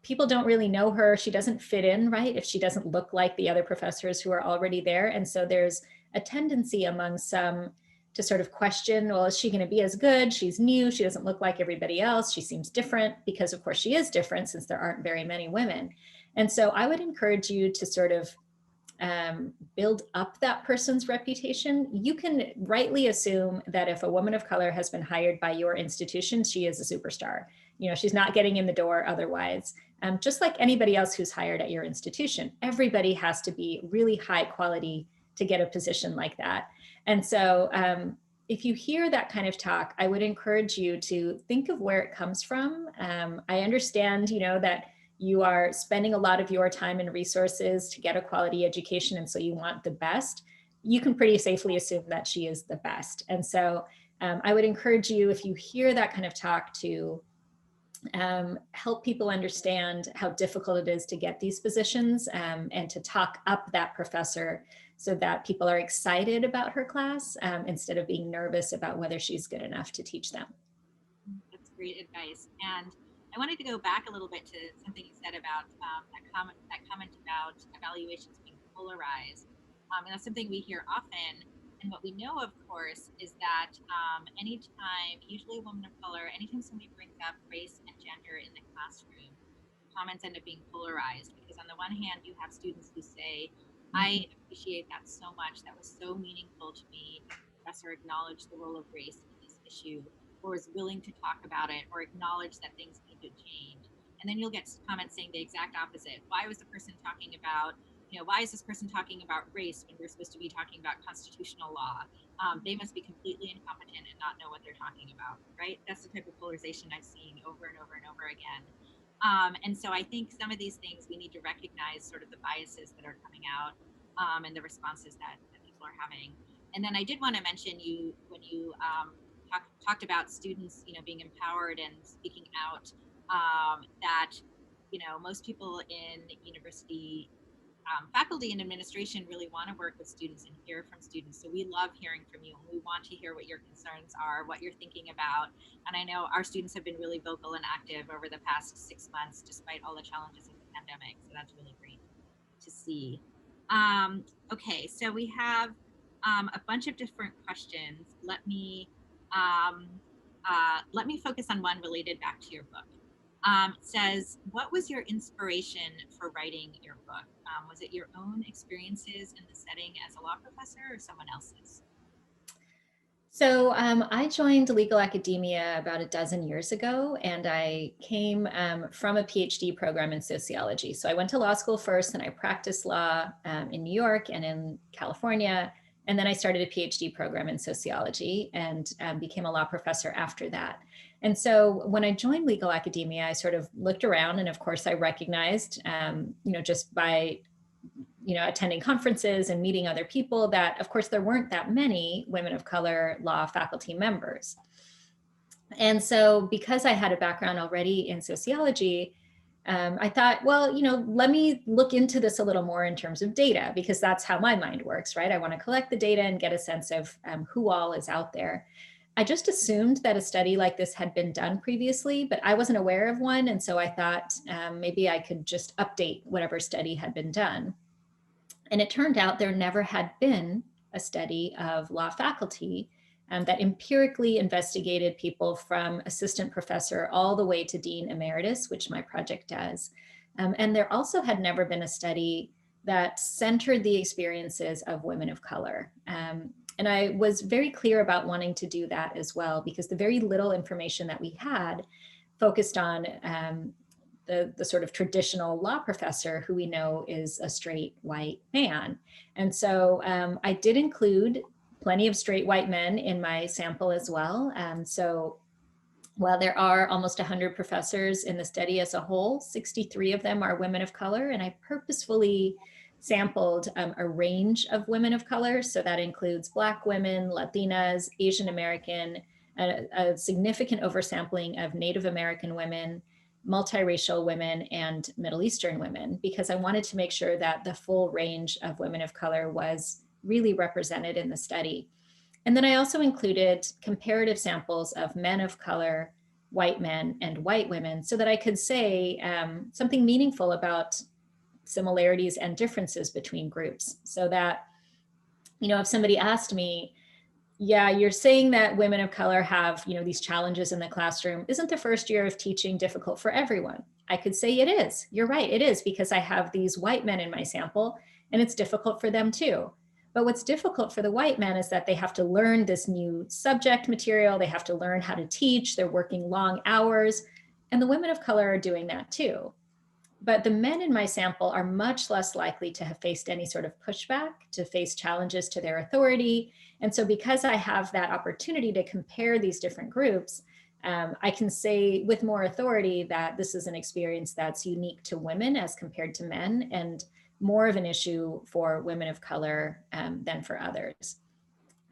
people don't really know her. She doesn't fit in, right? If she doesn't look like the other professors who are already there. And so there's a tendency among some to sort of question, well, is she going to be as good? She's new. She doesn't look like everybody else. She seems different, because of course she is different since there aren't very many women. And so I would encourage you to sort of build up that person's reputation, you can rightly assume that if a woman of color has been hired by your institution, she is a superstar. You know, she's not getting in the door otherwise. Just like anybody else who's hired at your institution, everybody has to be really high quality to get a position like that. And so if you hear that kind of talk, I would encourage you to think of where it comes from. I understand, you know, that you are spending a lot of your time and resources to get a quality education, and so you want the best. You can pretty safely assume that she is the best. And so I would encourage you, if you hear that kind of talk, to help people understand how difficult it is to get these positions, and to talk up that professor so that people are excited about her class instead of being nervous about whether she's good enough to teach them. That's great advice. And I wanted to go back a little bit to something you said about that comment about evaluations being polarized. And that's something we hear often. And what we know, of course, is that anytime, usually a woman of color, anytime somebody brings up race and gender in the classroom, comments end up being polarized, because on the one hand, you have students who say, I appreciate that so much. That was so meaningful to me. The professor acknowledged the role of race in this issue, or is willing to talk about it, or acknowledge that things need to change. And then you'll get comments saying the exact opposite. Why was the person talking about, why is this person talking about race when we're supposed to be talking about constitutional law? They must be completely incompetent and not know what they're talking about, right? That's the type of polarization I've seen over and over and over again. And so I think some of these things we need to recognize sort of the biases that are coming out and the responses that people are having. And then I did want to mention when you talked about students, being empowered and speaking out, that, most people in university faculty and administration really want to work with students and hear from students. So we love hearing from you, and we want to hear what your concerns are, what you're thinking about. And I know our students have been really vocal and active over the past 6 months, despite all the challenges of the pandemic. So that's really great to see. Okay, so we have a bunch of different questions. Let me focus on one related back to your book. It says, what was your inspiration for writing your book? Was it your own experiences in the setting as a law professor, or someone else's? So I joined legal academia about a dozen years ago, and I came from a PhD program in sociology. So I went to law school first, and I practiced law in New York and in California. And then I started a PhD program in sociology and became a law professor after that. And so when I joined legal academia, I sort of looked around, and of course I recognized, just by attending conferences and meeting other people, that of course there weren't that many women of color law faculty members. And so because I had a background already in sociology, I thought, well, let me look into this a little more in terms of data, because that's how my mind works, right? I want to collect the data and get a sense of who all is out there. I just assumed that a study like this had been done previously, but I wasn't aware of one. And so I thought maybe I could just update whatever study had been done. And it turned out there never had been a study of law faculty that empirically investigated people from assistant professor all the way to dean emeritus, which my project does. And there also had never been a study that centered the experiences of women of color. And I was very clear about wanting to do that as well, because the very little information that we had focused on the sort of traditional law professor who we know is a straight white man. And so I did include plenty of straight white men in my sample as well. So while there are almost 100 professors in the study as a whole, 63 of them are women of color, and I purposefully sampled a range of women of color. So that includes Black women, Latinas, Asian American, a significant oversampling of Native American women, multiracial women, and Middle Eastern women, because I wanted to make sure that the full range of women of color was really represented in the study. And then I also included comparative samples of men of color, white men, and white women, so that I could say something meaningful about similarities and differences between groups. So that, if somebody asked me, yeah, you're saying that women of color have, these challenges in the classroom. Isn't the first year of teaching difficult for everyone? I could say it is. You're right, it is, because I have these white men in my sample, and it's difficult for them too. But what's difficult for the white men is that they have to learn this new subject material, they have to learn how to teach, they're working long hours, and the women of color are doing that too. But the men in my sample are much less likely to have faced any sort of pushback, to face challenges to their authority. And so because I have that opportunity to compare these different groups, I can say with more authority that this is an experience that's unique to women as compared to men, and more of an issue for women of color than for others.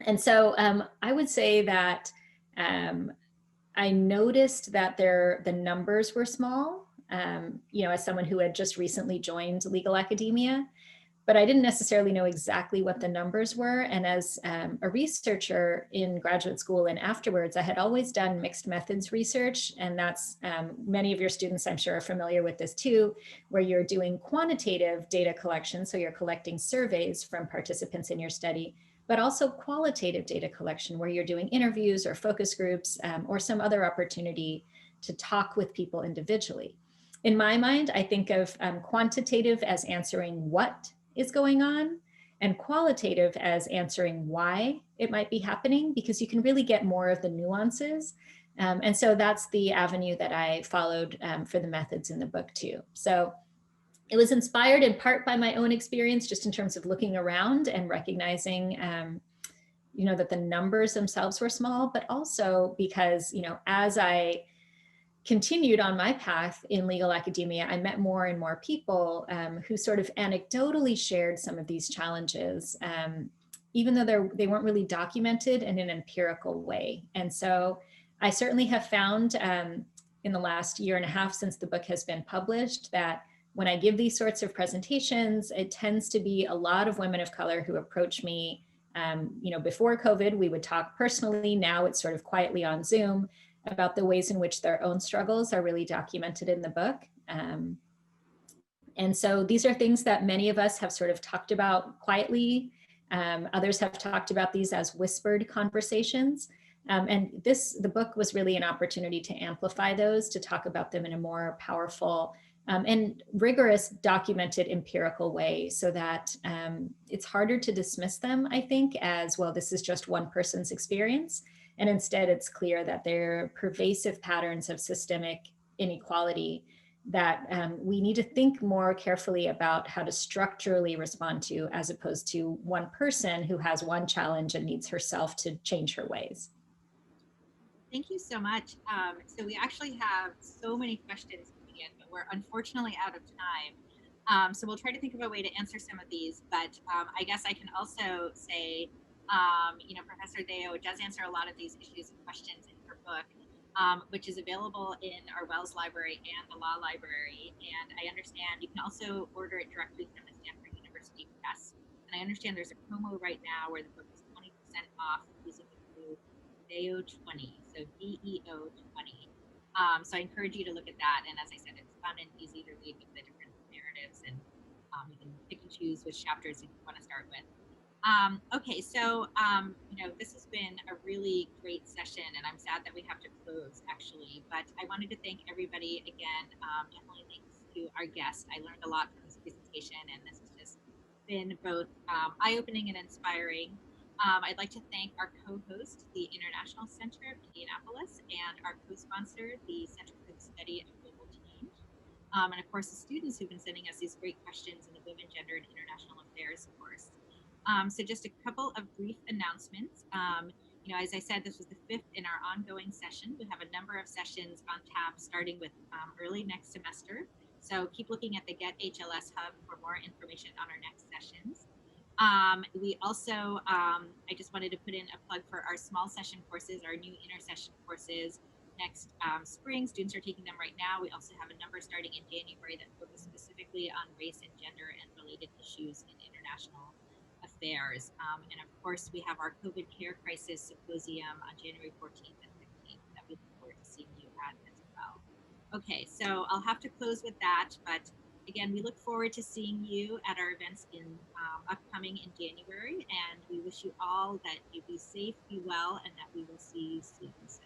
And so I would say that I noticed that the numbers were small, as someone who had just recently joined legal academia, but I didn't necessarily know exactly what the numbers were. And as a researcher in graduate school and afterwards, I had always done mixed methods research. And that's, many of your students, I'm sure, are familiar with this too, where you're doing quantitative data collection. So you're collecting surveys from participants in your study, but also qualitative data collection, where you're doing interviews or focus groups or some other opportunity to talk with people individually. In my mind, I think of quantitative as answering what is going on, and qualitative as answering why it might be happening, because you can really get more of the nuances. And so that's the avenue that I followed for the methods in the book too. So it was inspired in part by my own experience, just in terms of looking around and recognizing that the numbers themselves were small, but also because, as I continued on my path in legal academia, I met more and more people who sort of anecdotally shared some of these challenges, even though they weren't really documented in an empirical way. And so I certainly have found in the last year and a half since the book has been published that when I give these sorts of presentations, it tends to be a lot of women of color who approach me. Before COVID, we would talk personally. Now it's sort of quietly on Zoom about the ways in which their own struggles are really documented in the book. And so these are things that many of us have sort of talked about quietly. Others have talked about these as whispered conversations. And the book was really an opportunity to amplify those, to talk about them in a more powerful and rigorous, documented, empirical way, so that it's harder to dismiss them, I think, as, well, this is just one person's experience. And instead, it's clear that there are pervasive patterns of systemic inequality that we need to think more carefully about how to structurally respond to, as opposed to one person who has one challenge and needs herself to change her ways. Thank you so much. So we actually have so many questions coming in, but we're unfortunately out of time. So we'll try to think of a way to answer some of these, but I guess I can also say, Professor Deo does answer a lot of these issues and questions in her book, which is available in our Wells Library and the Law Library. And I understand you can also order it directly from the Stanford University Press. And I understand there's a promo right now where the book is 20% off using the code DEO20, so DEO20. So I encourage you to look at that. And as I said, it's fun and easy to read with the different narratives, and you can pick and choose which chapters you want to start with. Okay, so, this has been a really great session, and I'm sad that we have to close, actually, but I wanted to thank everybody again. Definitely thanks to our guest. I learned a lot from this presentation, and this has just been both eye-opening and inspiring. I'd like to thank our co-host, the International Center of Indianapolis, and our co-sponsor, the Center for the Study of Global Change. And of course, the students who've been sending us these great questions in the Women, Gender, and International Affairs course. So just a couple of brief announcements. As I said, this was the 5th in our ongoing session. We have a number of sessions on tap starting with early next semester. So keep looking at the Get HLS Hub for more information on our next sessions. We also, I just wanted to put in a plug for our small session courses, our new intersession courses next spring. Students are taking them right now. We also have a number starting in January that focus specifically on race and gender and related issues in international affairs. And of course, we have our COVID Care Crisis Symposium on January 14th and 15th that we look forward to seeing you at as well. Okay, so I'll have to close with that, but again, we look forward to seeing you at our events in upcoming in January, and we wish you all that you be safe, be well, and that we will see you soon. So